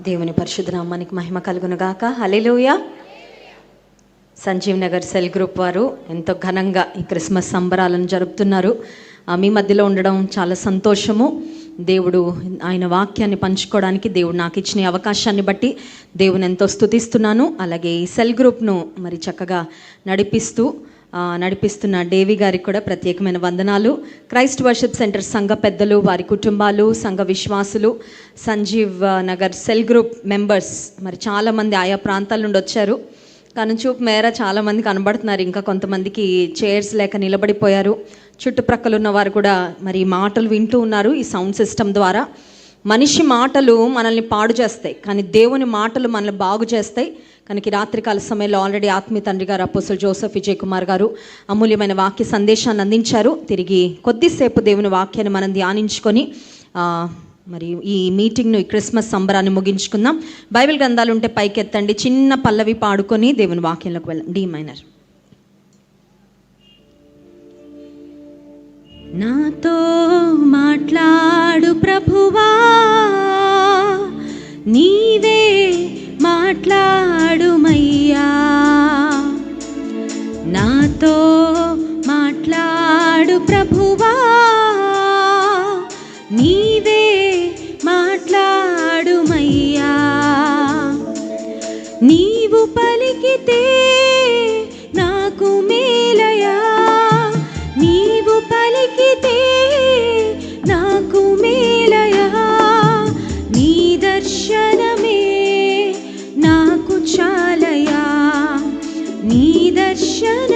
దేవుని పరిశుద్ధ నామానికి మహిమ కలుగును గాక. హల్లెలూయా. సంజీవ్ నగర్ సెల్ గ్రూప్ వారు ఎంతో ఘనంగా ఈ క్రిస్మస్ సంబరాలను జరుపుతున్నారు. మీ మధ్యలో ఉండడం చాలా సంతోషము. దేవుడు ఆయన వాక్యాన్ని పంచుకోవడానికి దేవుడు నాకు ఇచ్చిన అవకాశాన్ని బట్టి దేవుని ఎంతో స్తుతిస్తున్నాను. అలాగే ఈ సెల్ గ్రూప్ను మరి చక్కగా నడిపిస్తున్న డేవి గారికి కూడా ప్రత్యేకమైన వందనాలు. క్రైస్ట్ వర్షిప్ సెంటర్ సంఘ పెద్దలు, వారి కుటుంబాలు, సంఘ విశ్వాసులు, Sanjeev Nagar cell group members మరి చాలామంది ఆయా ప్రాంతాల నుండి వచ్చారు. కానీ చూపు మేర చాలామంది కనబడుతున్నారు. ఇంకా కొంతమందికి చైర్స్ లేక నిలబడిపోయారు. చుట్టుప్రక్కల ఉన్న వారు కూడా మరి మాటలు వింటూ ఉన్నారు. ఈ సౌండ్ సిస్టమ్ ద్వారా మనిషి మాటలు మనల్ని పాడు చేస్తాయి, కానీ దేవుని మాటలు మనల్ని బాగు చేస్తాయి. కనుక రాత్రికాల సమయంలో ఆల్రెడీ ఆత్మీయ తండ్రి గారు అపోస్తలు జోసెఫ్ విజయ్ కుమార్ గారు అమూల్యమైన వాక్య సందేశాన్ని అందించారు. తిరిగి కొద్దిసేపు దేవుని వాక్యాన్ని మనం ధ్యానించుకొని మరి ఈ మీటింగ్ను, ఈ క్రిస్మస్ సంబరాన్ని ముగించుకుందాం. బైబిల్ గ్రంథాలు ఉంటే పైకెత్తండి. చిన్న పల్లవి పాడుకొని దేవుని వాక్యంలోకి వెళ్ళండి. D minor. నాతో మాట్లాడు ప్రభువా, నీవే మాట్లాడుమయ్యా. నాతో మాట్లాడు ప్రభువా, నీవే మాట్లాడుమయ్యా. నీవు పలికితే నాకు మేలయా, నీవు పలికితే నాకు మేలయా. నీ దర్శనమే నాకు చాలయా, నీ దర్శన